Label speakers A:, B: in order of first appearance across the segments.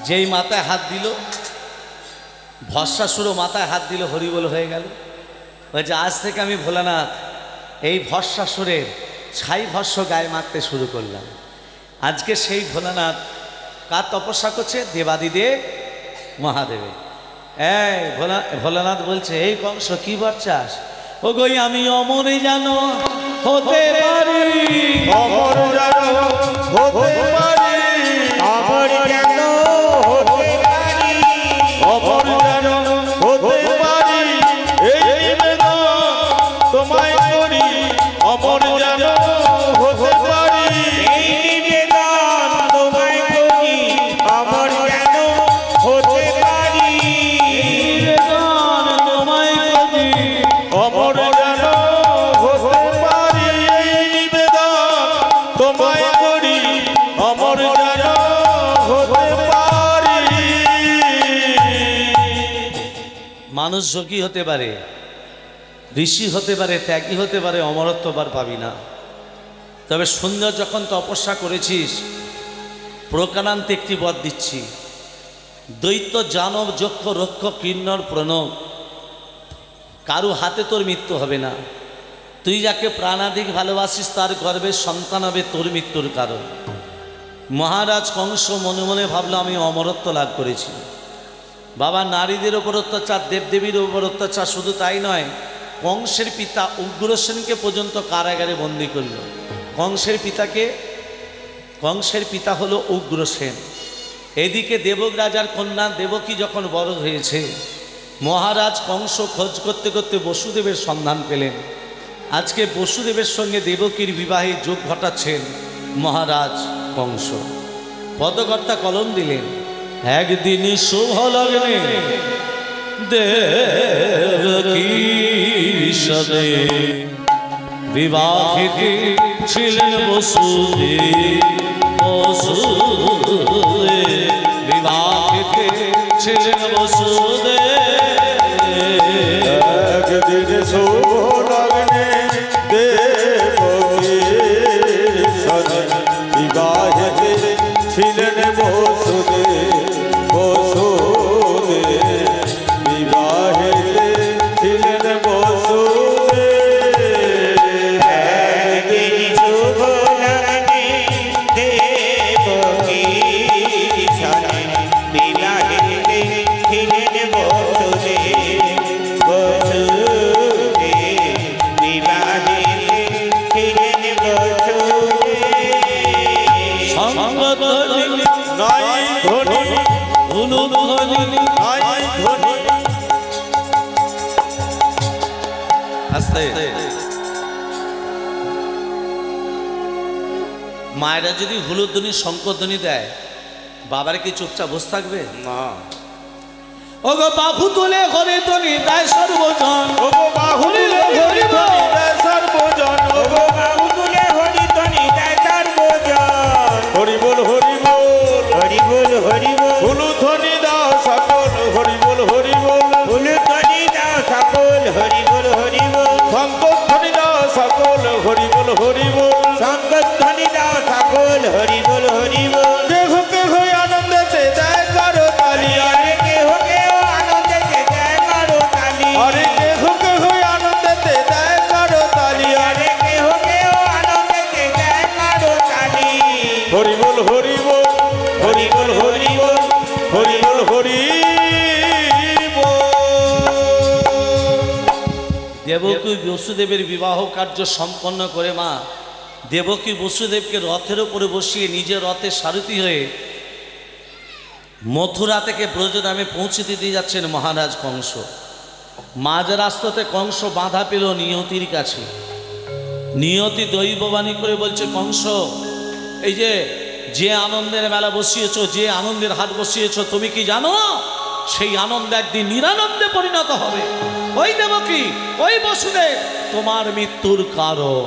A: যেই মাথায় হাত দিল, ভস্মাসুরও মাথায় হাত দিল, হরিবোল হয়ে গেল। বলছে আজ থেকে আমি ভোলানাথ এই ভস্মাসুরের ছাই ভস্য গায়ে মাখতে শুরু করলাম। আজকে সেই ভোলানাথ কার তপস্যা করছে? দেবাদিদেব মহাদেবে। এই ভোলানাথ বলছে, এই কংস কি বর চাস? ও গই আমি অমরে জানো হতে পারি,
B: অমর জানো হতে পারি,
C: অমর জানো হতে পারি,
B: অমর জানো হতে পারি, এই নিবেদন তোমায় করি। অমর জানো হতে পারি,
C: এই নিবেদন তোমায় করি। অমর জানো হতে পারি,
A: নিবেদন তোমায় করি।
B: অমর জানো হতে পারি, এই নিবেদন তোমায় করি। অমর জানো হতে পারি।
A: মানুষ যোগী হতে পারে, ঋষি হতে পারে, ত্যাগী হতে পারে, অমরত্ব বার পাবি না। তবে সুন্দর যখন তপস্যা করেছিস, প্রকারান্তে একটি বর দিচ্ছি, দৈত্য জানব যক্ষ রক্ষ কিন্নর প্রণব, কারু হাতে তোর মৃত্যু হবে না। তুই যাকে প্রাণাধিক ভালোবাসিস তার গর্ভের সন্তান হবে তোর মৃত্যুর কারণ। মহারাজ কংস মনে মনে ভাবলো আমি অমরত্ব লাভ করেছি। বাবা, নারীদের ওপর অত্যাচার, দেবদেবীর ওপর অত্যাচার, শুধু তাই নয়, কংসের পিতা উগ্রসেনকে পর্যন্ত কারাগারে বন্দী করল। কংসের পিতা হলো উগ্রসেন। এদিকে দেবক রাজার কন্যা দেবকী যখন বড় হয়েছে, মহারাজ কংস খোঁজ করতে করতে বসুদেবের সন্ধান পেলেন। আজকে বসুদেবের সঙ্গে দেবকীর বিবাহে যোগ ঘটাচ্ছেন মহারাজ কংস। পদকর্তা কলম দিলেন, একদিন শুভ লগ্নে দেবকীর সাথে বিবাহিতে ছিলেন বসুদেব। বিবাহিতে ছিলেন বসুদেব।
B: একদিন শুভ লগ্নে দেবকীর সাথে বিবাহেতে ছিলেন বসুদেব। বসুদেব বিবাহেতে ছিলেন বসুদেব।
C: একদিন শুভ লগ্নে দেবকীর সাথে বিবাহেতে ছিলেন বসুদেব। বসুদেব বিবাহেতে ছিলেন বসুদেব।
A: সঙ্গধ্বনি
B: নাই ধ্বনি,
A: হুলুধ্বনি,
B: নাই ধ্বনি।
A: আস্তে। মায়েরা যদি হুলুধ্বনি শঙ্করধ্বনি দেয়, বাবার কি চুপচাপ বসে থাকবে?
B: না।
A: ওগো বাহু তুলে হরি ধ্বনি দেয় সর্বজন।
B: ওগো বাহু তুলে হরি ধ্বনি দেয় সর্বজন। ওগো
C: বাহু তুলে হরি ধ্বনি দেয় সর্বজন।
B: হরি বল হরি বল,
C: হরি বল হরি বল।
B: হুলু ধ্বনি দাও সকল। হরি বল হরি বল,
C: হুলু ধ্বনি দাও সকল। হরি বল হরি বল।
B: শঙ্কর ধ্বনি দাও সকল। হরি বল হরি বল,
C: শঙ্কর ধ্বনি দাও সকল। হরি বল হরি বল।
B: কেহ কেহ আনন্দেতে দেয় কারো তালি।
C: আরে কেহ কেহ আনন্দেতে দেয় কারো তালি।
B: আরে কেহ কেহ আনন্দেতে দেয় কারো তালি।
C: আরে কেহ কেহ আনন্দেতে দেয় কারো তালি।
B: হরি বল হরি বল, হরি বল হরি বল, হরি বল হরি বল।
A: দেবকী বসুদেবের বিবাহ কার্য সম্পন্ন করে মা দেবকী বসুদেবকে রথের উপরে বসিয়ে নিজের রথের সারথি হয়ে মথুরা থেকে ব্রজধামে পৌঁছে দিতে যাচ্ছেন মহারাজ কংস। মাঝ রাস্তাতে কংস বাধা পেল নিয়তির কাছে। নিয়তি দৈববাণী করে বলছে, কংস, এই যে আনন্দের মেলা বসিয়েছ, যে আনন্দের হাট বসিয়েছ, তুমি কি জানো সেই আনন্দ একদিন নিরানন্দে পরিণত হবে। ওই দেবকী, ওই বসুদেব তোমার মৃত্যুর কারণ।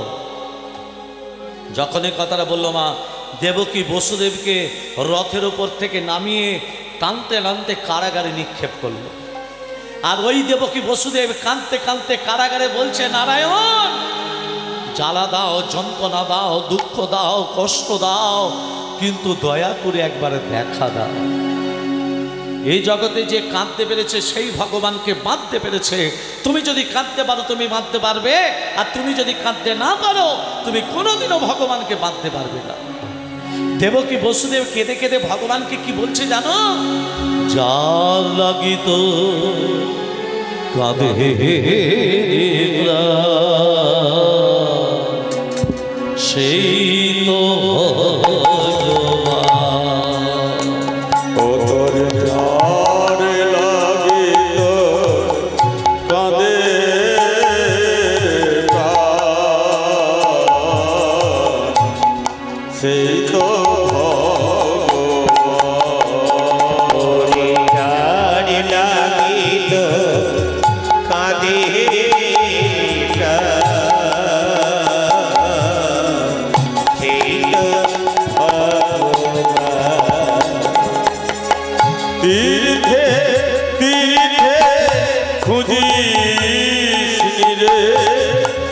A: যখন এই কথাটা বলল মা, দেবকী বসুদেবকে রথের উপর থেকে নামিয়ে টানতে টানতে কারাগারে নিক্ষেপ করলো। আর ওই দেবকী বসুদেব কাঁদতে কাঁদতে কারাগারে বলছে, নারায়ণ, জ্বালা দাও, যন্ত্রণা দাও, দুঃখ দাও, কষ্ট দাও, কিন্তু দয়া করে একবারে দেখা দাও। এই জগতে যে কাঁদতে পেরেছে সেই ভগবানকে বাঁধতে পেরেছে। তুমি যদি কাঁদতে পারো তুমি বাঁধতে পারবে, আর তুমি যদি কাঁদতে না পারো তুমি কোনোদিনও ভগবানকে বাঁধতে পারবে না। দেবকী বসুদেব কেঁদে কেঁদে ভগবানকে কি বলছে জানো? যার লাগিত কাঁদে সেই তো
B: ও তোর যার লাগিত কাঁদে সেই তো
C: ওরে যার লাগিত কাঁদে
B: তীর্থে তীর্থে খুঁজিস রে,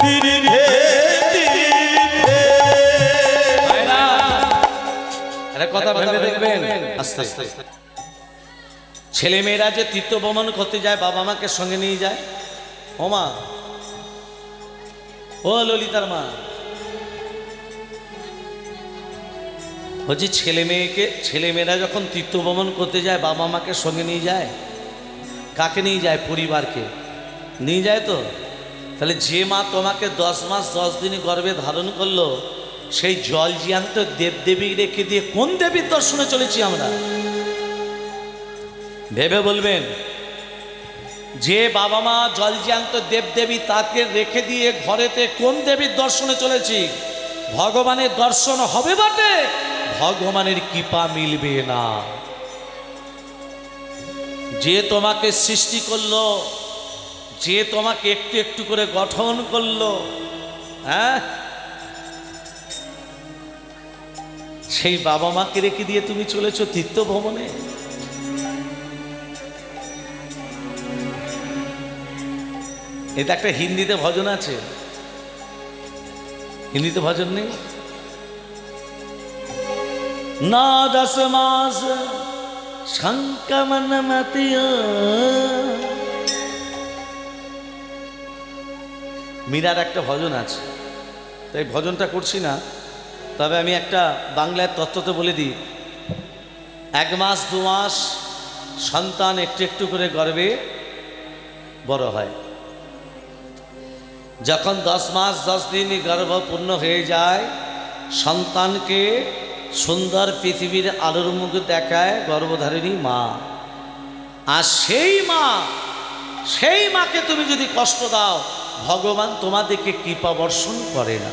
B: তীর্থে তীর্থে।
A: একটা কথা ভেবে দেখবেন আস্তে আস্তে। ছেলে মেয়েরা যে তীর্থ ভ্রমণ করতে যায় বাবা মাকে সঙ্গে নিয়ে যায়। ও মা, ও ললিতার মা, বলছি ছেলেমেয়েরা যখন তীর্থ ভ্রমণ করতে যায় বাবা মাকে সঙ্গে নিয়ে যায়। কাকে নিয়ে যায়? পরিবারকে নিয়ে যায়। তো তাহলে যে মা তোমাকে 10 মাস 10 দিন গর্ভে ধারণ করলো, সেই জল জিয়ান্ত দেবদেবী রেখে দিয়ে কোন দেবীর দর্শনে চলেছি আমরা? ভেবে বলবেন। যে বাবা মা জল জিয়ান্ত দেবদেবী তাকে রেখে দিয়ে ঘরেতে কোন দেবীর দর্শনে চলেছি? ভগবানের দর্শন হবে বটে, ভগবানের কৃপা মিলবে না। যে তোমাকে সৃষ্টি করলো, যে তোমাকে একটু একটু করে গঠন করলো, হ্যাঁ, সেই বাবা মাকে রেখে দিয়ে তুমি চলেছো তীর্থ ভ্রমণে। এটা একটা হিন্দিতে ভজন আছে। হিন্দিতে ভজন নেই? না 10 মাস শঙ্কমন মতিয়া। মীরার একটা ভজন আছে, তাই ভজনটা করছি না। তবে আমি একটা বাংলার তত্ত্বতে বলে দিই। 1 মাস 2 মাস সন্তান একটু একটু করে গর্ভে বড় হয়। যখন 10 মাস 10 দিন গর্ভ পূর্ণ হয়ে যায়, সন্তানকে সুন্দর পৃথিবীর আলোর মুখ দেখায় গর্ভধারিণী মা। আর সেই মাকে তুমি যদি কষ্ট দাও, ভগবান তোমাদেরকে কৃপা বর্ষণ করে না।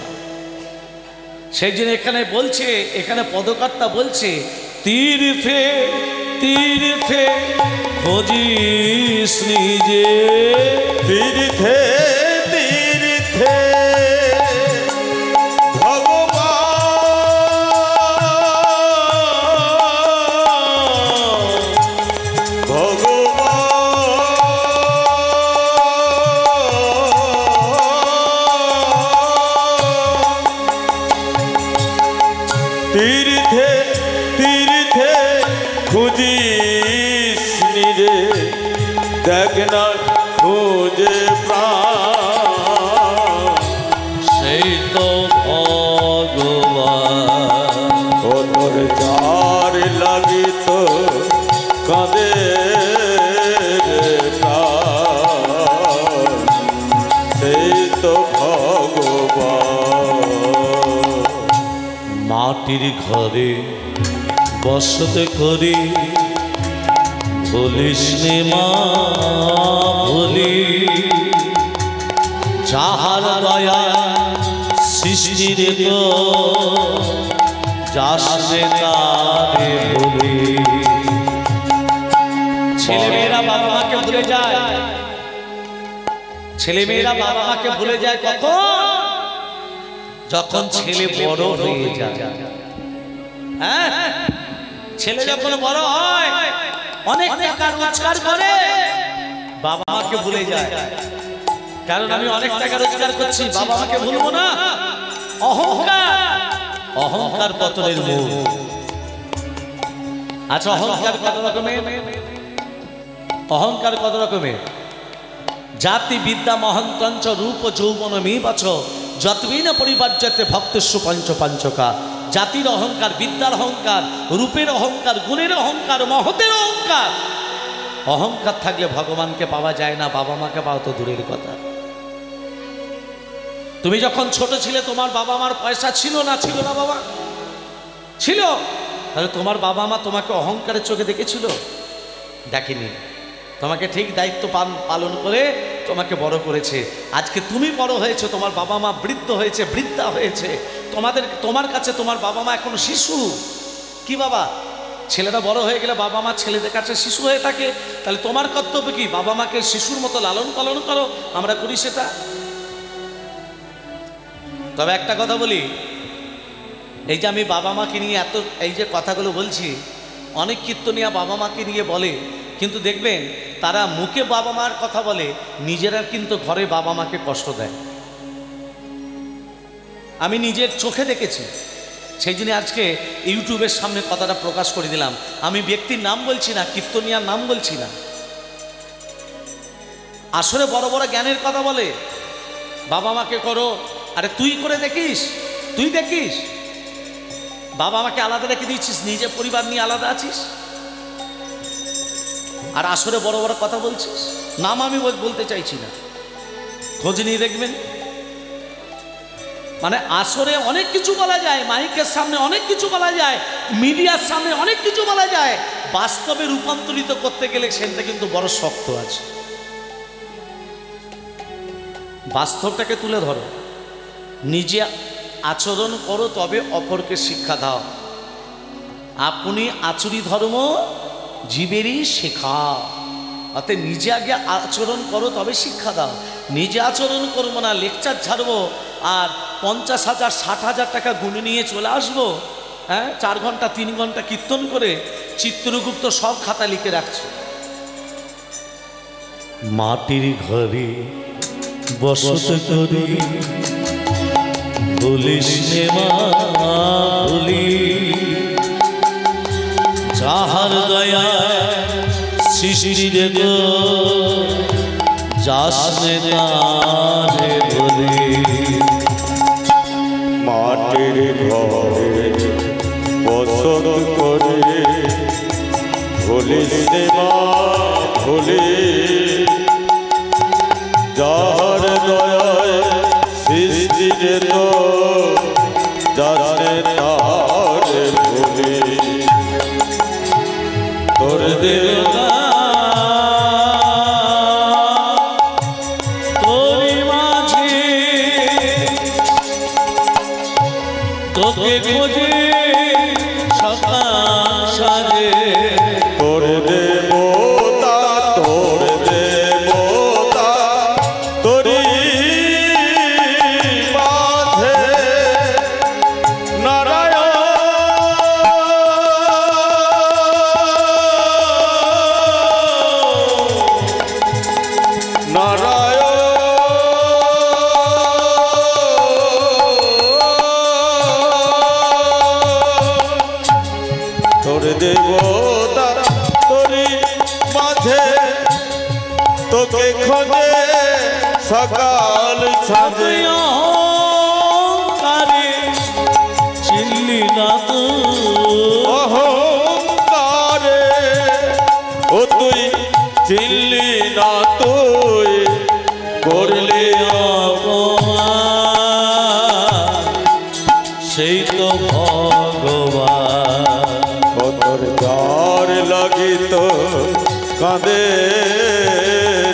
A: সেই জন্য এখানে বলছে, এখানে পদকর্তা বলছে, তীর্থে তীর্থে খোঁজিস নিজে,
B: তীর্থে তীর্থে তীর্থে তীর্থে খুঁজিস নিজে, দেখ না খুঁজে প্রাণ
A: সেই তো ভগবান।
B: ও তোর যার লাগিত কাঁদে রে প্রাণ, সেই তো ভগবান।
A: মাটির ঘরে বসত করি বলিস নে মা বলি, যাহার দয়া সৃষ্টির তো যাস নে তারে বলি। ছেলেমেয়েরা বাবা মাকে ভুলে যায়। ছেলেমেয়েরা বাবা মাকে ভুলে যায় কখন? যখন ছেলে বড় হয়ে যায়। হ্যাঁ, ছেলে যখন বড় হয়, অনেক টাকা রোজগার করে, বাবা মাকে ভুলে যায়। কারণ আমি অনেক টাকা রোজগার করছি, বাবা মাকে ভুলবো না। অহংকার, অহংকার পতনের মূল। আচ্ছা, অহংকার কত রকমের? অহংকার কত রকমের? জাতি বিদ্যা মহন্তঞ্চ রূপ যৌবন মেবাচ যতবিন পরিবার্যতে ভক্তস্ব পঞ্চ পঞ্চকা। জাতির অহংকার, বিদ্যার অহংকার, রূপের অহংকার, গুণের অহংকার, মহতের অহংকার। অহংকার থাকলে ভগবানকে পাওয়া যায় না, বাবা মাকে পাওয়া তো দূরের কথা। তুমি যখন ছোট ছিলে তোমার বাবা মার পয়সা ছিল না? ছিল না বাবা? ছিল। তাহলে তোমার বাবা মা তোমাকে অহংকারের চোখে দেখেছিল? দেখেনি। তোমাকে ঠিক দায়িত্ব পালন করে তোমাকে বড় করেছে। আজকে তুমি বড় হয়েছে, তোমার বাবা মা বৃদ্ধ হয়েছে, বৃদ্ধা হয়েছে, তোমার কাছে তোমার বাবা মা এখনো শিশু। কি বাবা, ছেলেরা বড় হয়ে গেলে বাবা মা ছেলেদের কাছে শিশু হয়ে থাকে। তাহলে তোমার কর্তব্য কি? বাবা মাকে শিশুর মতো লালন পালন করো। আমরা করি সেটা? তবে একটা কথা বলি, এই যে আমি বাবা মাকে নিয়ে এত এই যে কথাগুলো বলছি, অনেক কীর্তনিয়া বাবা মাকে নিয়ে বলে, কিন্তু দেখবেন তারা মুখে বাবা মার কথা বলে, নিজেরা কিন্তু ঘরে বাবা মাকে কষ্ট দেয়। আমি নিজের চোখে দেখেছি, সেই জন্য আজকে ইউটিউবের সামনে কথাটা প্রকাশ করে দিলাম। আমি ব্যক্তির নাম বলছি না, কীর্তনিয়ার নাম বলছি না। আসলে বড় বড় জ্ঞানের কথা বলে, বাবা মাকে করো। আরে তুই করে দেখিস, তুই দেখিস বাবা মাকে আলাদা রেখে দিয়েছিস, নিজে পরিবার নিয়ে আলাদা আছিস, আর আসরে বড় বড় কথা বলছিস। নাম আমি বলতে চাইছি না, খোঁজ নিয়ে দেখবেন। মানে আসরে অনেক কিছু বলা যায়, মাইকের সামনে অনেক কিছু বলা যায়, মিডিয়ার সামনে অনেক কিছু বলা যায়, বাস্তবে রূপান্তরিত করতে গেলে সেটা কিন্তু বড় শক্ত আছে। বাস্তবটাকে তুলে ধরো, নিজে আচরণ করো, তবে অপরকে শিক্ষা দাও। আপনি আচরি ধর্ম জীবেরই শেখা। অর্থাৎ নিজে আগে আচরণ করো, তবে শিক্ষা দাও। নিজে আচরণ করবো না, লেকচার ছাড়বো আর 50,000 60,000 টাকা গুনে নিয়ে চলে আসবো, হ্যাঁ 4 ঘন্টা 3 ঘন্টা কীর্তন করে চিত্রগুপ্ত সব খাতা লিখে রাখছে। মাটির ঘরে বসত করি ভুলিস নে মা ভুলি, যাহার দয়া সৃষ্টিরে গো যাস নে তারে বলি।
B: মাটির ঘরে বসত করে ভুলিস নে মা ভুলি, যাহার দয়ায় সৃষ্টিরে তো যাসনে তারে বলি। তোর দেবতা
A: তোরি মাঝে তোকে খোঁজে সকাল সাজে,
B: তোর দেবতা তোর দেবতা তোরি মাঝে নারায়ণ নারায়ণ তোর দেবতা তোরি মাঝে তোকে খোঁজে সকাল সাজে।
A: অহংকারে চিনলি না তো,
B: অহংকারে ও তুই চিনলি না, তুই করলে
A: অপমান সেই তো ভগবান।
B: তোর যার লাগিত কাঁদে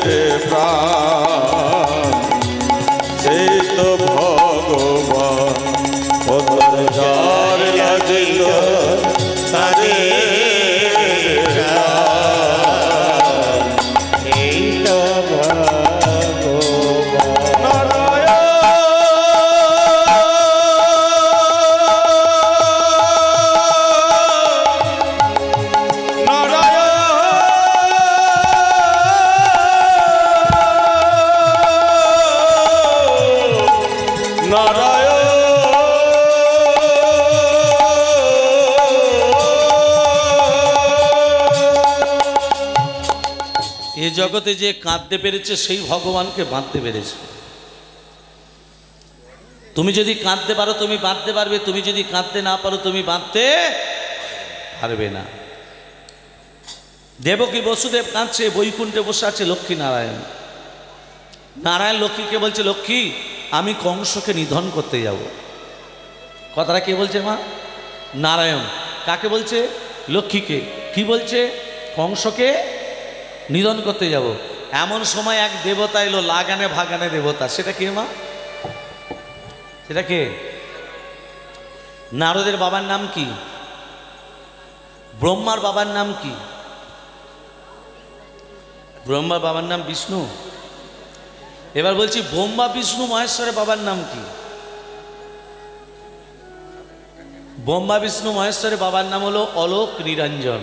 B: রে প্রাণ, সেই তো ভগবান। তোর যার লাগিত কাঁদে রে প্রাণ, সেই তো ভগবান। নারায়ণ
A: এ জগতে যে কাঁদতে পেরেছে সেই ভগবানকে বাঁধতে পেরেছে। তুমি যদি কাঁদতে পারো তুমি বাঁধতে পারবে, তুমি যদি কাঁদতে না পারো তুমি বাঁধতে পারবে না। দেবকী বসুদেব কাঁদছে, বৈকুণ্ঠে বসে আছে লক্ষ্মী নারায়ণ। নারায়ণ লক্ষ্মীকে বলছে, লক্ষ্মী আমি কংসকে নিধন করতে যাব। কথাটা কে বলছে মা? নারায়ণ। কাকে বলছে? লক্ষ্মীকে। কি বলছে? কংসকে নিধন করতে যাব। এমন সময় এক দেবতা এলো, লাগানে ভাগানে দেবতা। সেটা কে মা? সেটা কে? নারদের বাবার নাম কি? ব্রহ্মার বাবার নাম কি? ব্রহ্মার বাবার নাম বিষ্ণু। এবার বলছি ব্রহ্মা বিষ্ণু মহেশ্বরের বাবার নাম কি? ব্রহ্মা বিষ্ণু মহেশ্বরের বাবার নাম হলো অলোক নিরঞ্জন।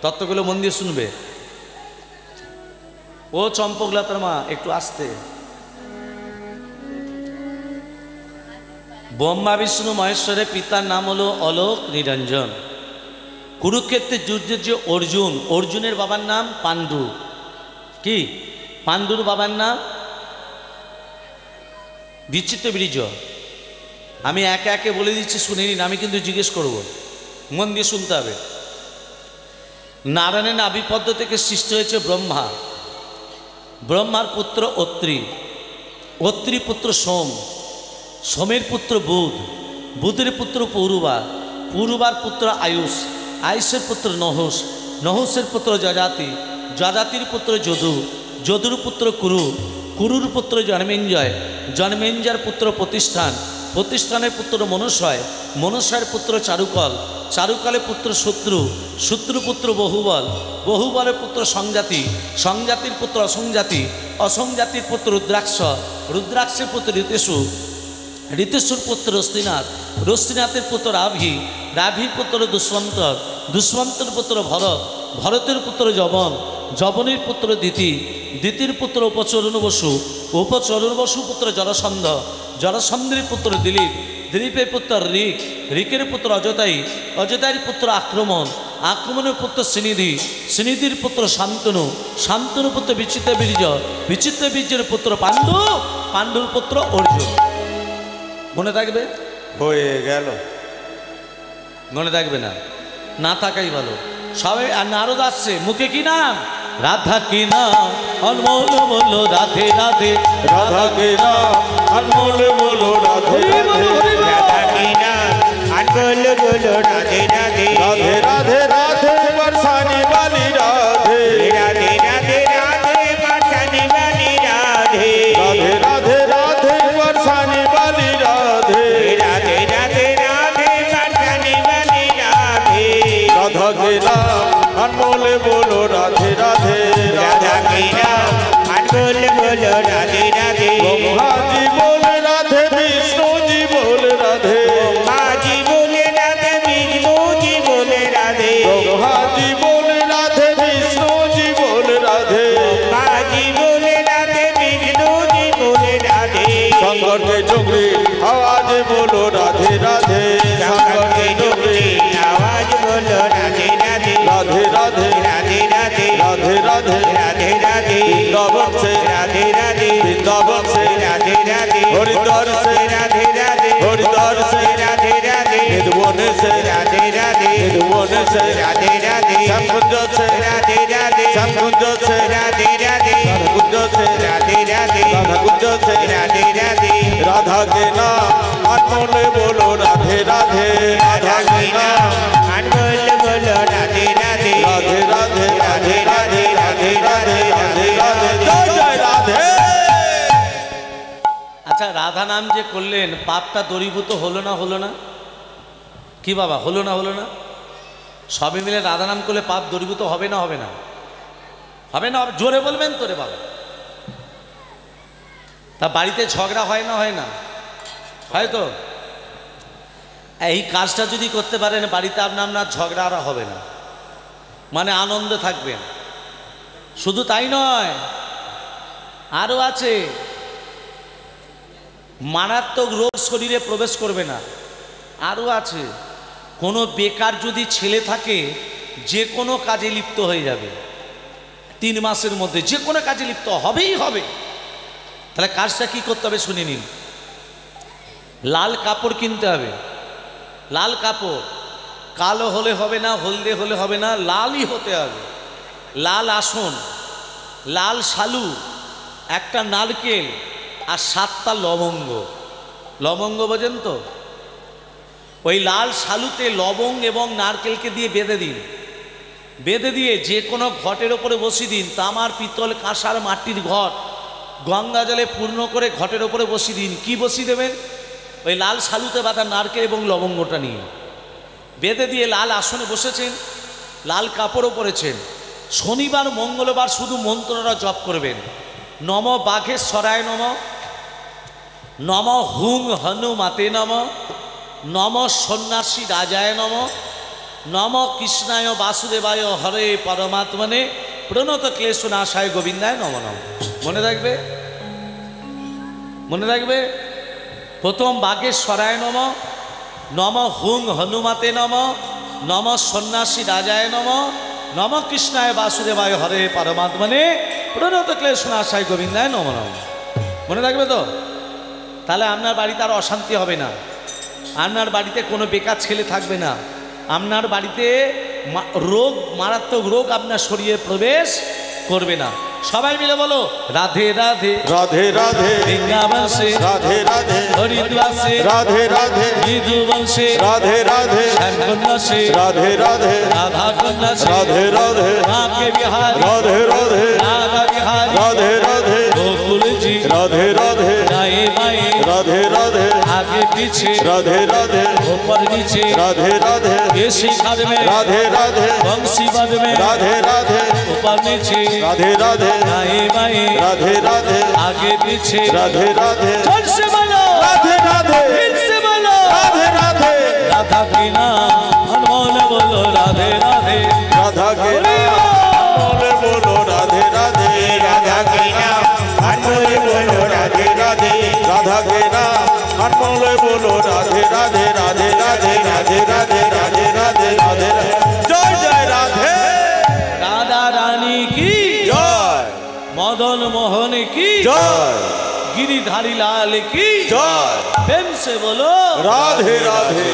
A: তত্ত্বগুলো মন দিয়ে শুনবে। ও চম্পকলতার মা একটু আসতে। ব্রহ্মা বিষ্ণু মহেশ্বরের পিতার নাম হলো অলোক নিরঞ্জন। কুরুক্ষেত্রের যুদ্ধের যে অর্জুন, অর্জুনের বাবার নাম পাণ্ডু। কি? পাণ্ডুর বাবার নাম বিচিত্র বীর্য। আমি একে একে বলে দিচ্ছি, শুনে নিন, আমি কিন্তু জিজ্ঞেস করব, মন দিয়ে শুনতে হবে। নারায়ণের নাভিপদ্ম থেকে সৃষ্টি হয়েছে ব্রহ্মা। ব্রহ্মার পুত্র অত্রি, অত্রি পুত্র সোম, সোমের পুত্র বুধ, বুধের পুত্র পৌরুবা, পৌরুবার পুত্র আয়ুষ, আয়ুষের পুত্র নহস, নহসের পুত্র যজাতি, যজাতির পুত্র যদু, যদুর পুত্র কুরু, কুরুর পুত্র জন্মেঞ্জয়, জন্মেঞ্জয়ের পুত্র প্রতিষ্ঠান, প্রতিষ্ঠানের পুত্র মনুষ্যয়, মনুষ্যের পুত্র চারুকল, চারুকলের পুত্র শত্রু, শত্রুপুত্র বহুবল, বহুবলের পুত্র সংজাতি, সংজাতির পুত্র অসংজাতি, অসংজাতির পুত্র রুদ্রাক্ষ, রুদ্রাক্ষের পুত্র ঋতেশু, ঋতেশুর পুত্র রস্তিনাথ, রস্তিনাথের পুত্র রাভি, রাভির পুত্র দুষ্মন্তর, দুষ্মন্তর পুত্র ভরত, ভরতের পুত্র যবন, যবনের পুত্র দিতি, দিতির পুত্র উপচরণ বসু, উপচরণ বসু পুত্র জরাসন্ধ, জরাসন্ধের পুত্র দিলীপ, দিলীপের পুত্র ঋক, ঋকের পুত্র অজতাই, অজতাইয়ের পুত্র আক্রমণ, আক্রমণের পুত্র শ্রীনিধি, শ্রীনিধির পুত্র শান্তনু, শান্তনুর পুত্র বিচিত্র বীর্য, বিচিত্র বীর্যের পুত্র পাণ্ডু, পাণ্ডুর পুত্র অর্জুন। মনে থাকবে?
B: হয়ে গেল।
A: মনে থাকবে না? না থাকাই ভালো। সবাই। আর নারদ আসছে, মুখে কি নাম? রাধা কি নাম অনমোল বলো রাধে রাধে,
B: রাধা কে নাম অনমোল বলো রাধে রাধে,
C: রাধা কি নাম अनमोल बोलो राधे राधे,
B: राधे राधे राधे बरसाने वाली राधे,
C: राधे राधे राधे बरसाने वाली राधे,
B: राधे राधे राधे बरसाने वाली राधे,
C: राधे राधे राधे बरसाने वाली राधे,
B: राधा के नाम अनमोल बोलो राधे राधे,
C: राधा की नाम अनमोल बोलो राधे राधे,
B: ब्रह्मा जी बोले राधे, विष्णु जी बोले राधे,
C: माँ जी बोले राधे, विष्णु जी बोले राधे,
B: ब्रह्मा जी बोले राधे, विष्णु जी बोले राधे,
C: माँ जी बोले राधे, विष्णु जी बोले राधे,
B: शंकर के डोगरी आवाज बोलो राधे राधे,
C: शंकर के डोगरी आवाज बोलो राधे राधे,
B: राधे राधे
C: राधे राधे
B: राधे राधे
C: राधे राधे
B: वृंदावन से
C: राधे राधे
B: वृंदावन से
C: राधे राधे
B: हरिद्वार से
C: राधे राधे
B: हरिद्वार से
C: राधे राधे
B: निधवन से
C: राधे राधे
B: निधवन से
C: राधे राधे
B: श्यामकुंज से
C: राधे राधे
B: श्यामकुंज से
C: राधे राधे
B: राधाकुंज से
C: राधे राधे
B: राधाकुंज से
C: राधे राधे
B: राधा के नाम अनमोल बोलो राधे राधे, राधा के नाम
C: अनमोल बोलो राधे राधे
B: राधे राधे राधे राधे राधे राधे राधे राधे जय जय राधे।
A: আচ্ছা, রাধা নাম যে করলেন পাপটা দূরীভূত হলো না? হলো না? কি বাবা, হলো না? হলো না? সবে মিলে রাধা নাম করলে পাপ দূরীভূত হবে না? হবে না? হবে না? জোরে বলবেন তো রে বাবা। তা বাড়িতে ঝগড়া হয় না? হয় না? হয় তো। এই কাজটা যদি করতে পারেন বাড়িতে আপনার ঝগড়া আর হবে না, মানে আনন্দে থাকবেন। শুধু তাই নয়, আরও আছে, মারাত্মক রোগ শরীরে প্রবেশ করবে না। আরও আছে, কোনো বেকার যদি ছেলে থাকে যে কোনো কাজে লিপ্ত হয়ে যাবে। 3 মাসের মধ্যে যে কোনো কাজে লিপ্ত হবেই হবে। তাহলে কাজটা কি করতে হবে শুনে নিন। লাল কাপড় কিনতে হবে, লাল কাপড়, কালো হলে হবে না, হলদে হলে হবে না, লালই হতে হবে। লাল আসন, লাল শালু, একটা নারকেল আর 7টা লবঙ্গ। লবঙ্গ বোঝেন তো? ওই লাল শালুতে লবঙ্গ এবং নারকেলকে দিয়ে বেঁধে দিন, বেঁধে দিয়ে যে কোনো ঘটের ওপরে বসিয়ে দিন। তামার, পিতল, কাঁসার, মাটির ঘট গঙ্গা জলে পূর্ণ করে ঘটের ওপরে বসিয়ে দিন। কি বসিয়ে দেবেন? ওই লাল শালুতে বাঁধা নারকেল এবং লবঙ্গটা নিয়ে বেঁধে দিয়ে লাল আসনে বসেছেন, লাল কাপড়ও পরেছেন। শনিবার মঙ্গলবার শুধু মন্ত্রটা জপ করবেন। নম বাঘেশ্বরায় নম, নম হুং হনুমাতে নম, নম সন্ন্যাসী রাজায় নম, নম কৃষ্ণায় বাসুদেবায় হরে পরমাত্মনে প্রণত ক্লেশনাশায় গোবিন্দায় নম নম। মনে রাখবে, মনে রাখবে। প্রথম বাঘেশ্বরায় নম, নম হুং হনুমাতে নম, নম সন্ন্যাসী রাজায় নম, নম কৃষ্ণায় বাসুদেবায় হরে পরমাত্মনে প্রণত ক্লেশনাশায় গোবিন্দায় নম নম। মনে রাখবে তো? তাহলে আপনার বাড়িতে আর অশান্তি হবে না, আপনার বাড়িতে কোনো বেকার ছেলে থাকবে না, আপনার বাড়িতে রোগ, মারাত্মক রোগ আপনার শরীরে প্রবেশ করবে না। সবাই মিলে বলো রাধে রাধে
B: রাধে রাধে
A: বৃন্দাবন সে
B: রাধে রাধে
A: হরিদ্বার সে
B: রাধে রাধে
A: মৃদুবন সে
B: রাধে রাধে
A: শ্যামকন্যা সে
B: রাধে রাধে
A: রাধা কন্যা সে
B: রাধে রাধে
A: आके बिहारी
B: राधे राधे
A: राधा बिहारी
B: राधे राधे
A: गोकुल जी
B: राधे राधे
A: दाएं बाएं
B: राधे राधे
A: आगे पीछे
B: राधे राधे
A: ऊपर नीचे
B: राधे राधे
A: ये शिखर में
B: राधे राधे
A: बंसी बद में
B: राधे राधे
A: ऊपर नीचे
B: राधे राधे
A: दाएं बाएं
B: राधे राधे
A: आगे पीछे
B: राधे राधे
A: जोर से बोलो
B: राधे राधे
A: फिर से बोलो
B: राधे राधे
A: राधा की नाम अनमोल बोलो राधे राधे
B: राधा के बोले बोलो राधे राधे
C: राधा के नाम अनमोल बोलो राधे राधे
B: राधा के नाम अनमोल बोलो राधे राधे राधे राधे राधे राधे राधे राधे राधे जय जय राधे
A: राधा रानी की
B: जय
A: मदन मोहन की
B: जय
A: गिरिधारी लाल की
B: जय
A: प्रेम से बोलो
B: राधे राधे।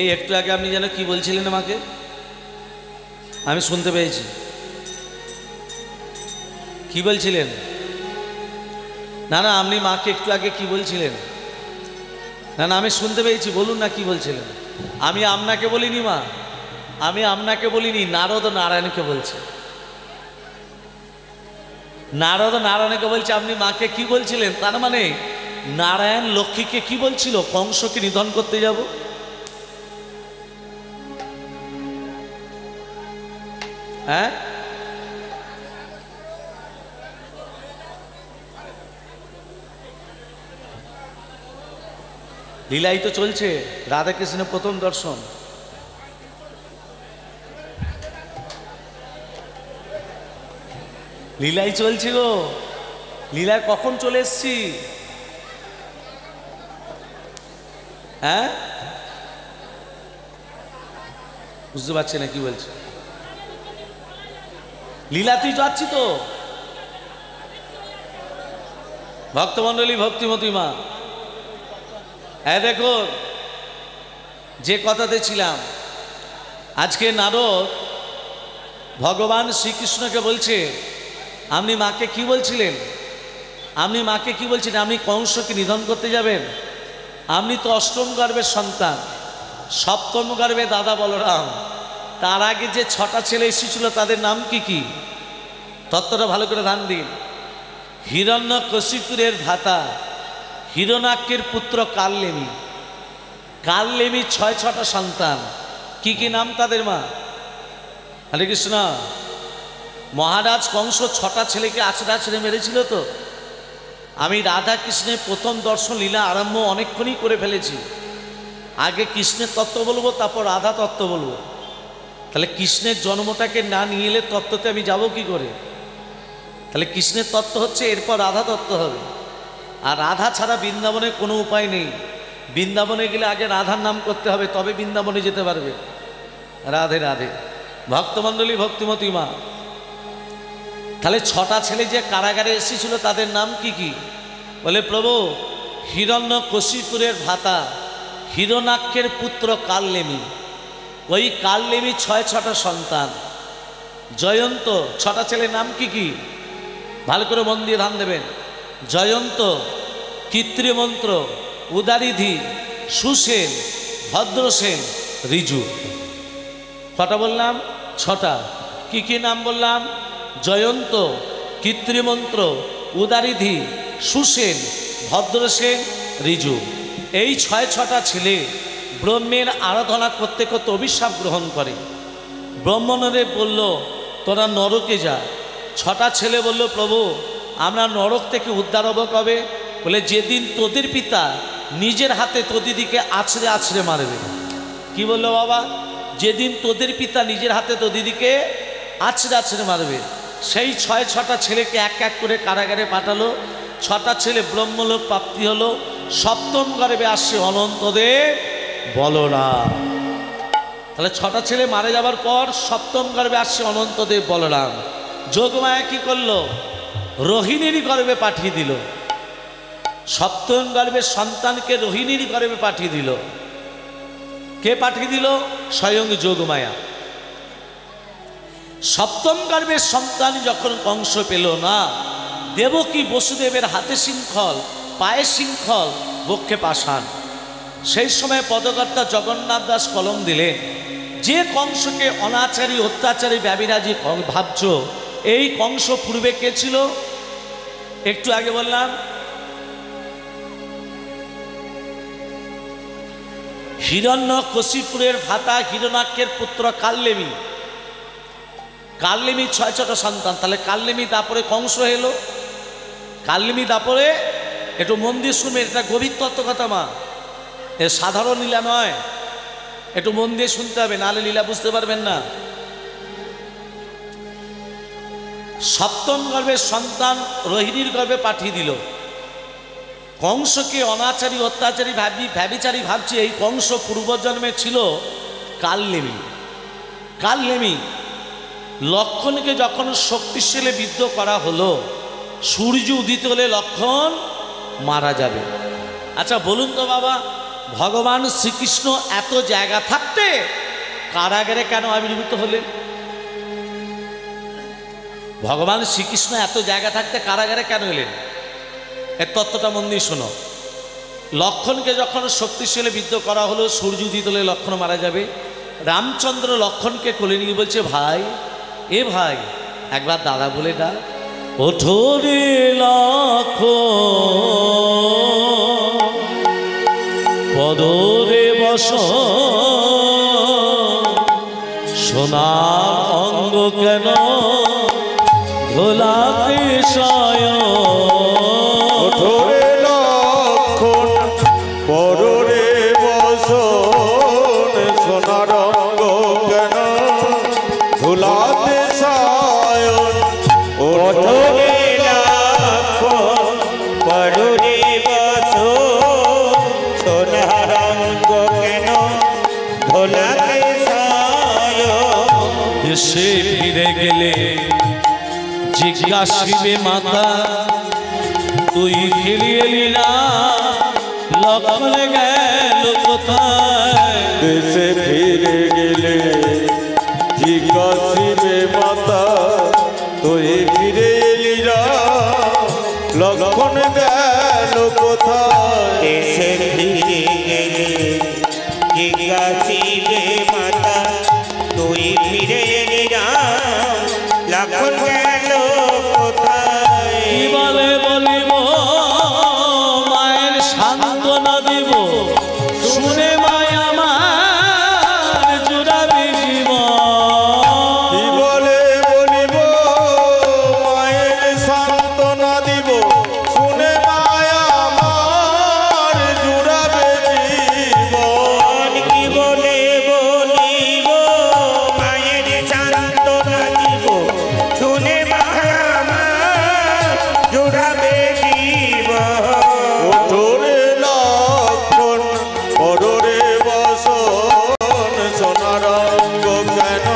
A: এই একটু আগে আপনি যেন কি বলছিলেন আমাকে, আমি শুনতে পেয়েছি। কি বলছিলেন? না না, আপনি মাকে একটু আগে কি বলছিলেন? না না, আমি শুনতে পেয়েছি, বলুন না কি বলছিলেন। আমি আপনাকে বলিনি মা, আমি আপনাকে বলিনি, নারদ নারায়ণকে বলছে। নারদ নারায়ণকে বলছে আপনি মাকে কি বলছিলেন। তার মানে নারায়ণ লক্ষ্মীকে কি বলছিল? কংসকে নিধন করতে যাব। হ্যাঁ, লীলাই তো চলছে, রাধা কৃষ্ণের প্রথম দর্শন। লীলাই চলছে গো, লীলায় কখন চলে এসছি। হ্যাঁ, বুঝতে পারছি না কি বলছে। লীলাতেই যাচ্ছি তো ভক্তমণ্ডলী, ভক্তিমতী মা। হ্যাঁ দেখো, যে কথাতে ছিলাম, আজকে নারদ ভগবান শ্রীকৃষ্ণকে বলছে আপনি মাকে কি বলছিলেন, আপনি মাকে কি বলছিলেন, আপনি কংসকে নিধন করতে যাবেন। আপনি তো অষ্টম গর্ভের সন্তান, সপ্তম গর্ভে দাদা বলরাম, তার আগে যে 6টা ছেলে এসেছিল তাদের নাম কি কি? তত্ত্বটা ভালো করে ধ্যান দিন। হিরণ্যকশিপুরের ধাতা হিরণাক্ষের পুত্র কালনেমি, কালনেমি 6টা সন্তান। কি কি নাম তাদের মা? হরে কৃষ্ণ। মহারাজ কংস 6টা ছেলেকে আছড়া ছেড়ে মেরেছিল তো। আমি রাধা কৃষ্ণের প্রথম দর্শন লীলা আরম্ভ অনেকক্ষণই করে ফেলেছি। আগে কৃষ্ণের তত্ত্ব বলবো, তারপর রাধা তত্ত্ব বলবো। তাহলে কৃষ্ণের জন্মটাকে না নিয়ে এলে তত্ত্বতে আমি যাব কি করে? তাহলে কৃষ্ণের তত্ত্ব হচ্ছে, এরপর রাধা তত্ত্ব হবে। আর রাধা ছাড়া বৃন্দাবনে কোনো উপায় নেই। বৃন্দাবনে গেলে আগে রাধার নাম করতে হবে, তবে বৃন্দাবনে যেতে পারবে। রাধে রাধে। ভক্তমণ্ডলী, ভক্তিমতী মা, তাহলে 6টা ছেলে যে কারাগারে এসেছিল তাদের নাম কি কি? বলে প্রভু, হিরণ্যকশিপুরের ভ্রাতা হিরণাক্ষের পুত্র কালনেমি, ওই কালনেমি 6টা সন্তান। জয়ন্ত, 6টা ছেলের নাম কি কি? ভালো করে মন দিয়ে ধ্যান দেবেন। জয়ন্ত, কৃত্রিমন্ত্র, উদারিধি, সুসেন, ভদ্রসেন, ঋজু। কটা বললাম? 6টা। কি কি নাম বললাম? জয়ন্ত, কৃত্রিমন্ত্র, উদারিধি, সুসেন, ভদ্রসেন, ঋজু। এই 6টা ছেলে ব্রহ্মের আরাধনা করতে করতে অভিশাপ গ্রহণ করে। ব্রহ্মদেব বলল তোরা নরকে যা। 6টা ছেলে বলল প্রভু, আমরা নরক থেকে উদ্ধার হব কবে? বলে যেদিন তোদের পিতা নিজের হাতে তোদিদিকে আছড়ে আছড়ে মারবে। কি বললো বাবা? যেদিন তোদের পিতা নিজের হাতে তোদিদিকে আছড়ে আছড়ে মারবে। সেই 6টা ছেলেকে এক এক করে কারাগারে পাঠালো। 6টা ছেলে ব্রহ্মলোক প্রাপ্তি হলো। 7ম গর্ভে আসছে অনন্তদেব বলরাম। তাহলে 6টা ছেলে মারা যাবার পর 7ম গর্ভে আসছে অনন্তদেব বলরাম। যোগমায়া কি করলো? রোহিণীর গর্ভে পাঠিয়ে দিল। 7ম গর্ভের সন্তানকে রোহিণীর গর্ভে পাঠিয়ে দিল। কে পাঠিয়ে দিল? স্বয়ং যোগমায়া। 7ম গর্ভের সন্তান যখন কংস পেল না, দেবকী বসুদেবের হাতে শৃঙ্খল, পায়ে শৃঙ্খল, বক্ষে পাষাণ। সেই সময় পদকর্তা জগন্নাথ দাস কলম দিলেন, যে কংসকে অনাচারী, অত্যাচারী, ব্যভিরাজি ভাবছ, এই কংস পূর্বে কে ছিল? একটু আগে বললাম হিরণ্যকশিপুরের ভ্রাতা হিরণাক্ষের পুত্র কালনেমি। কালনেমি 6টা সন্তান। তাহলে কালনেমি তারপরে কংস এলো। কালনেমি তারপরে, একটু মন দিয়ে শুনবেন, এটা গভীর তত্ত্ব কথা মা, এ সাধারণ লীলা নয়। একটু মন দিয়ে শুনতে হবে, নাহলে লীলা বুঝতে পারবেন না। 7ম গর্ভের সন্তান রোহিণীর গর্ভে পাঠিয়ে দিল। কংসকে অনাচারী, অত্যাচারী, ব্যভিচারী ভাবছে, এই কংস পূর্বজন্মে ছিল কালনেমি। কালনেমি লক্ষণকে যখন শক্তিশালী বিদ্ধ করা হলো, সূর্য উদিত হলে লক্ষণ মারা যাবে। আচ্ছা বলুন তো বাবা, ভগবান শ্রীকৃষ্ণ এত জায়গা থাকতে কারাগারে কেন আবির্ভূত হলেন? ভগবান শ্রীকৃষ্ণ এত জায়গা থাকতে কারাগারে কেন এলেন? এর তত্ত্বটা মন দিয়ে শোনো। লক্ষণকে যখন শক্তিশালী বিদ্ধ করা হলো, সূর্য উদিত হলে লক্ষণ মারা যাবে, রামচন্দ্র লক্ষণকে কোলে নিয়ে বলছে, ভাই, এ ভাই, একবার দাদা বলে ডাক। ওঠো রে লক্ষণ, পদরে বস, সোনার অঙ্গ কেন ধোলাতে শয়ন।
B: ওঠো রে লক্ষণ, পদরে বস, সোনার অঙ্গ কেন ধুলাতে শয়ন। ওঠো রে
C: লক্ষণ, পদরে বস, সোনার অঙ্গ কেন ধোলাতে শয়ন।
A: দেশে ফিরে গেলে জিজ্ঞাসিবে মাতা, তুই ফিরে এলি না, লক্ষণ গেল কোথায়?
B: দেশে ফিরে গেলে জিজ্ঞাসিবে মাতা, তুই ফিরে এলি না, লক্ষণ গেল কোথায়?
C: দেশে ফিরে গেলে জিজ্ঞাসিবে মাতা, তুই ফিরে এলি না, লক্ষণ গেল কোথায়?
A: কি বলে বলিব, মায়ের সান্ত্বনা দিব, শুনে মায় আমার জুড়াবে জীবন।
B: কি বলে বলিব, মায়ের সান্ত্বনা দিব, শুনে মায়া আমার জুড়াবে জীবন।
C: কি বলে বলিব, মায়ের সান্ত্বনা দিব, শুনে মায়া আমার জুড়াবে জীবন।
B: ওঠো রে লক্ষণ, পদরে বসন, সোনার অঙ্গ কেন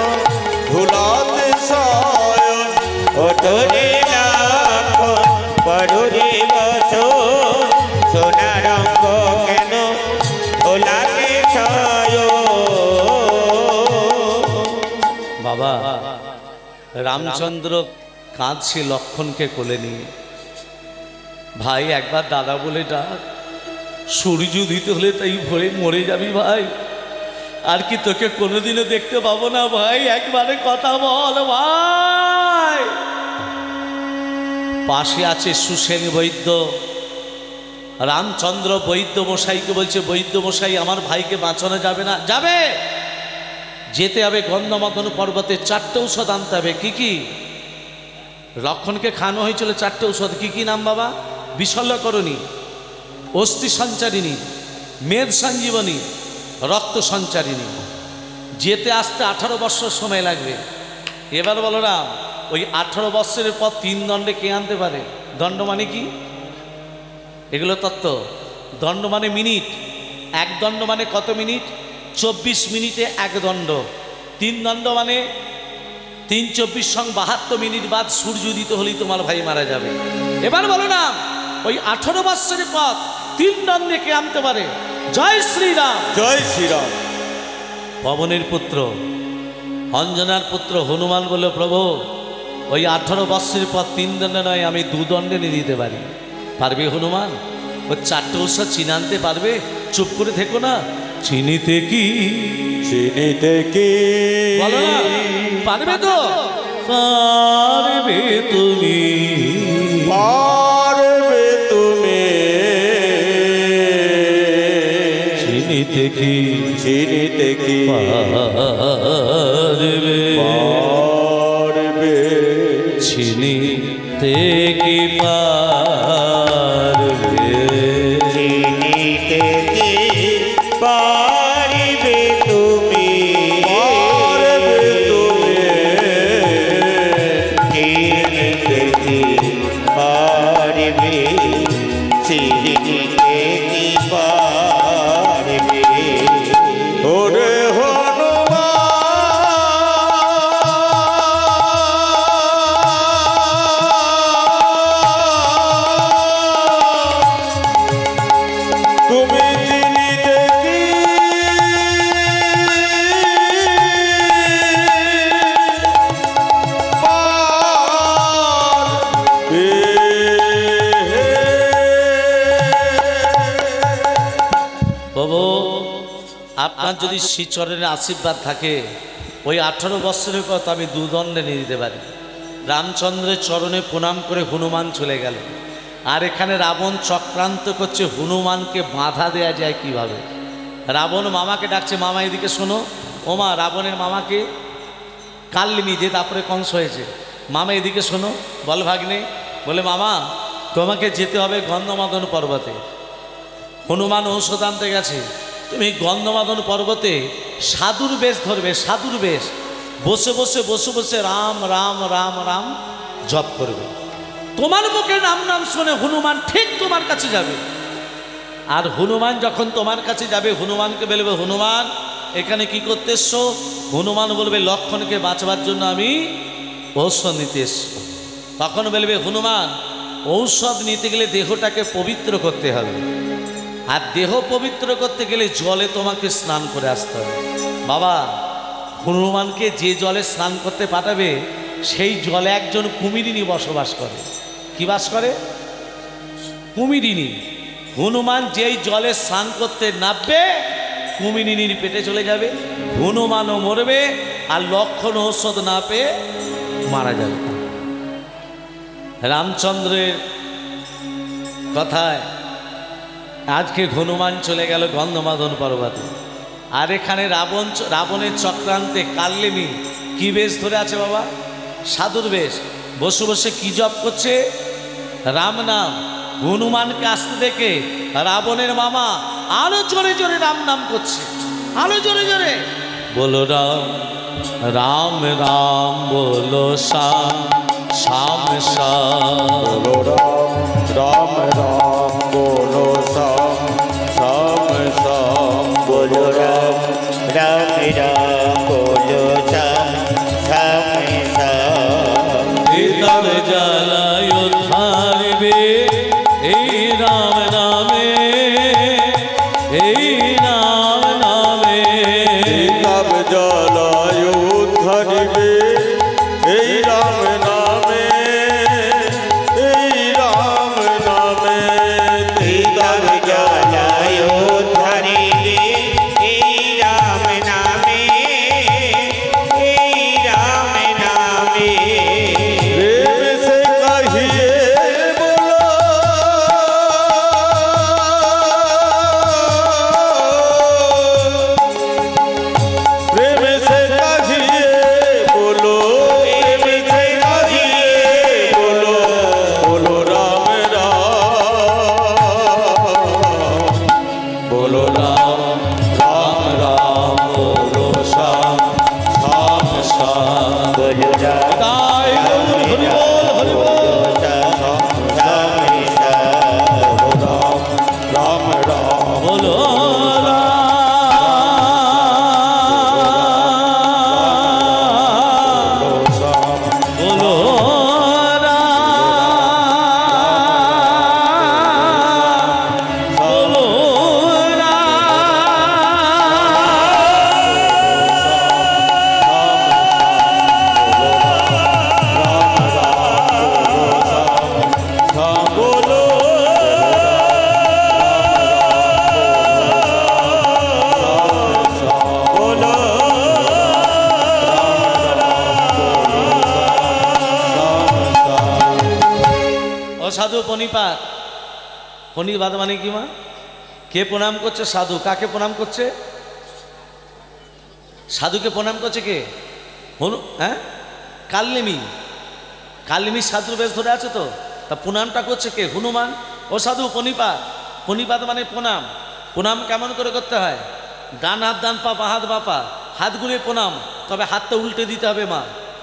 C: তোরে লক্ষণ পড়ুরে বসো সোনা রঙ্গ কেন ওলাকে ছয়
A: বাবা রামচন্দ্র কাঁদছে লক্ষণকে কোলে নিয়ে। ভাই একবার দাদা বলে ডাক, সূর্য দিতে হলে তাই ভরে মরে যাবি ভাই, আর কি তোকে কোনোদিনও দেখতে পাবো না ভাই, একবারে কথা বল ভাই। পাশে আছে সুসেন বৈদ্য। রামচন্দ্র বৈদ্য মশাইকে বলছে, বৈদ্য মশাই আমার ভাইকে বাঁচানো যাবে না? যাবে, যেতে হবে গন্ধমাদন পর্বতে, 4টে ঔষধ আনতে হবে। কি কি? লক্ষণকে খানো হয়েছিল 4টে ঔষধ। কি কি নাম বাবা? বিশল্যকরণী, অস্থি সঞ্চারিণী, মেদ সঞ্জীবনী, রক্ত সঞ্চারিণী। যেতে আসতে 18 বৎসর সময় লাগবে। এবার বলো না, ওই 18 বৎসরের পর 3 দণ্ডে কে আনতে পারে? দণ্ড মানে কি? এগুলো তত্ত্ব। দণ্ড মানে মিনিট। 1 দণ্ড মানে কত মিনিট? 24 মিনিটে 1 দণ্ড। 3 দণ্ড মানে 3 24 সং 72 মিনিট বাদ সূর্য উদিত হলেই তোমার ভাই মারা যাবে। এবার বলো না, ওই 18 বৎসরের পর 3 দণ্ডে কে আনতে পারে? জয় শ্রীরাম।
B: জয় শ্রীরাম।
A: পবনের পুত্র অঞ্জনার পুত্র হনুমান বলে, প্রভু ওই 18 বৎসরের পর 3 দণ্ডে নয়, আমি 2 দণ্ডে নিয়ে দিতে পারি। পারবে হনুমান? ওই 4টে ঔষধ চিনে আনতে পারবে? চুপ করে থেকো না। চিনিতে কি,
B: চিনিতে কি,
A: বলো না, পারবে তো? পারবে তুমি,
B: পারবে তুমি,
A: চিনিতে কি,
B: চিনিতে কি,
A: পারবে,
B: পারবে,
A: চিনিতে কি পারবে,
C: চিনিতে কি পারিবে তুমি,
B: পারবে তুমি,
C: চিনিতে কি পারিবে, চিনিতে কি পারিবে।
B: ওরে তুমি চিনিতে কি পারবে।
A: বাবু আপনার যদি শ্রীচরণের আশীর্বাদ থাকে, ওই 18 বৎসরের কথা আমি 2 দণ্ডে নিয়ে দিতে পারি। রামচন্দ্রের চরণে প্রণাম করে হনুমান চলে গেল। আর এখানে রাবণ চক্রান্ত করছে হনুমানকে বাধা দেয়া যায় কিভাবে। রাবণ মামাকে ডাকছে, মামা এদিকে শোনো। ওমা, রাবণের মামাকে কাললিনি, যে তারপরে কংস হয়েছে। মামা এদিকে শোনো। বল ভাগ্নে। বলে মামা তোমাকে যেতে হবে গন্ধমাদন পর্বতে। হনুমান ঔষধ আনতে গেছে। তুমি গন্ধমাদন পর্বতে সাধুর বেশ ধরবে, সাধুর বেশ। বসে বসে বসে বসে রাম রাম রাম রাম জপ করবে। তোমার মুখে নাম নাম শুনে হনুমান ঠিক তোমার কাছে যাবে। আর হনুমান যখন তোমার কাছে যাবে, হনুমানকে বলবে, হনুমান এখানে কি করতে এসছো? হনুমান বলবে, লক্ষণকে বাঁচবার জন্য আমি ঔষধ নিতে এসছি। তখন বলবে হনুমান, ঔষধ নিতে গেলে দেহটাকে পবিত্র করতে হবে, আর দেহ পবিত্র করতে গেলে জলে তোমাকে স্নান করে আসতে হবে। বাবা, হনুমানকে যে জলে স্নান করতে পাঠাবে, সেই জলে একজন কুমিরিনী বসবাস করে। কি বাস করে? কুমিরিনী। হনুমান যেই জলে স্নান করতে নামবে, কুমিরিনীর পেটে চলে যাবে, হনুমানও মরবে, আর লক্ষণ ঔষধ না পেয়ে মারা যাবে। রামচন্দ্রের কথায় আজকে হনুমান চলে গেল গন্ধমাদন পর্বতে। আর এখানে রাবণের চক্রান্তে কাললিনী কি বেশ ধরে আছে বাবা? সাধুর বেশ। বসে বসে কি জপ করছে? রাম নাম। হনুমানকে আসতে দেখে রাবণের মামা আরো জোরে জোরে রাম নাম করছে, আরো জোরে জোরে। বলো রাম রাম রাম, বলো শ্যাম শ্যাম শ্যাম,
B: বলো রাম রাম রাম, বলো শ্যাম শ্যাম শ্যাম,
C: বলো রাম রাম রাম, বলো শ্যাম শ্যাম শ্যাম।
A: ইতর সাধু প্রণিপাত। প্রণিপাত মানে কি মা? কে প্রণাম করছে? সাধু। কাকে প্রণাম করছে? সাধুকে প্রণাম করছে কে? হ্যাঁ, কাল্লিমি। কাল্লিমি সাধুর বেশ ধরে আছে তো, তা প্রণামটা করছে কে? হনুমান। ও সাধু প্রণিপাত। প্রণিপাত মানে প্রণাম। প্রণাম কেমন করে করতে হয়? ডান হাত ডান পা, বাঁ হাত বাঁ পা, হাতগুলি প্রণাম, তবে হাতটা উল্টে দিতে হবে মা।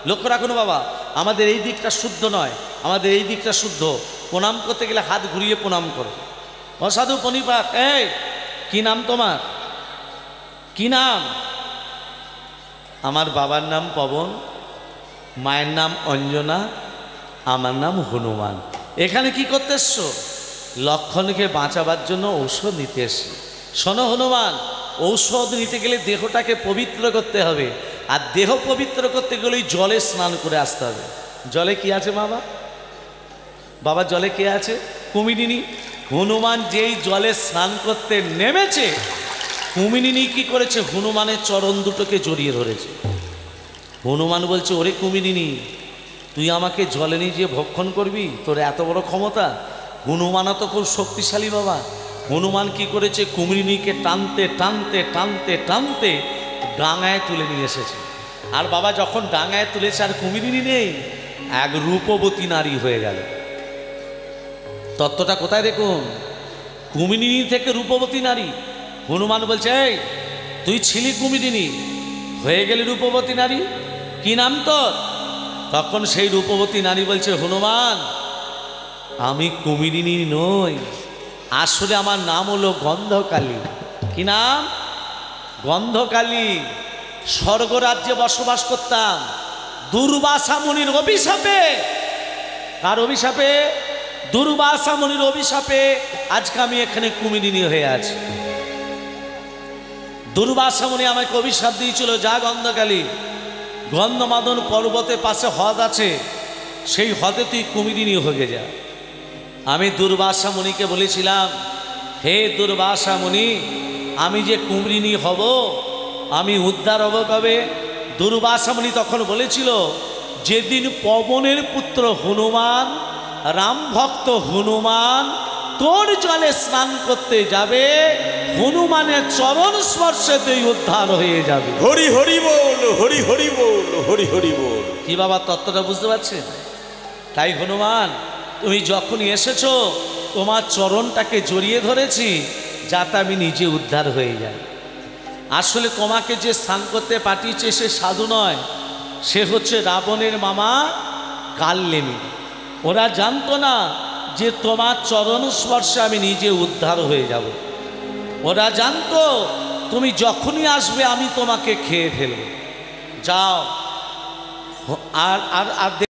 A: লক্ষ্য রাখুন বাবা, আমাদের এই দিকটা শুদ্ধ নয়, আমাদের এই দিকটা শুদ্ধ। প্রণাম করতে গেলে হাত ঘুরিয়ে প্রণাম করো। অসাধু প্রণিপাত। এই কি নাম তোমার? কি নাম? আমার বাবার নাম পবন, মায়ের নাম অঞ্জনা, আমার নাম হনুমান। এখানে কি করতে এসছো? লক্ষণকে বাঁচাবার জন্য ঔষধ নিতে এসছি। শোনো হনুমান, ঔষধ নিতে গেলে দেহটাকে পবিত্র করতে হবে, আর দেহ পবিত্র করতে গেলেই জলে স্নান করে আসতে হবে। জলে কি আছে বাবা? বাবা জলে কে আছে? কুমিরিনী। হনুমান যেই জলে স্নান করতে নেমেছে, কুমিরিনী কি করেছে? হনুমানের চরণ দুটোকে জড়িয়ে ধরেছে। হনুমান বলছে, ওরে কুমিরিনী, তুই আমাকে জলে নিয়ে গিয়ে ভক্ষণ করবি? তোর এত বড় ক্ষমতা? হনুমানও তো খুব শক্তিশালী বাবা। হনুমান কি করেছে? কুমিরিনীকে টানতে টানতে টানতে টানতে ডাঙায় তুলে নিয়ে এসেছে। আর বাবা যখন ডাঙায় তুলেছে আর কুমিরিনী নেই, এক রূপবতী নারী হয়ে গেল। তত্ত্বটা কোথায় দেখুন? কুমিরিনী থেকে রূপবতী নারী। হনুমান বলছে, এই তুই ছিলি কুমিরিনী, হয়ে গেলি রূপবতী নারী, কি নাম তোর? তখন সেই রূপবতী নারী বলছে, হনুমান আমি কুমিরিনী নই, আসলে আমার নাম হলো গন্ধকালী। কি নাম? গন্ধকালী। স্বর্গরাজ্যে বসবাস করতাম, দুর্বাসা মুনির অভিশাপে। কার অভিশাপে? দুর্বাসা মুনির অভিশাপে আজকে আমি এখানে কুমিরিনী হয়ে আছি। দুর্বাসা মুনি আমাকে অভিশাপ দিয়েছিল, যা গন্ধকালী, গন্ধমাদন পর্বতের পাশে হ্রদ আছে, সেই হ্রদে তুই কুমিরিনী হয়ে যা। আমি দুর্বাসা মুনিকে বলেছিলাম, হে দুর্বাসা মুনি, আমি যে কুমিরিনী হব, আমি উদ্ধার হব কবে? দুর্বাসা মুনি তখন বলেছিল, যেদিন পবনের পুত্র হনুমান, রাম ভক্ত হনুমান তোর জলে স্নান করতে যাবে, হনুমানের চরণ স্পর্শে তুই উদ্ধার হয়ে যাবে।
B: হরি হরি বল, হরি হরি বল, হরি হরি বল।
A: কি বাবা তত্ত্বটা বুঝতে পারছেন? তাই হনুমান, তুমি যখনই এসেছো, তোমার চরণটাকে জড়িয়ে ধরেছি, যাতে আমি নিজে উদ্ধার হয়ে যাই। আসলে তোমাকে যে স্নান করতে পাঠিয়েছে সে সাধু নয়, সে হচ্ছে রাবণের মামা কাল্লিমি। ওরা জানতো না যে তোমার চরণ স্পর্শে আমি নিজে উদ্ধার হয়ে যাব। ওরা জানতো তুমি যখনই আসবে আমি তোমাকে খেয়ে ফেলব। যাও। আর আর আর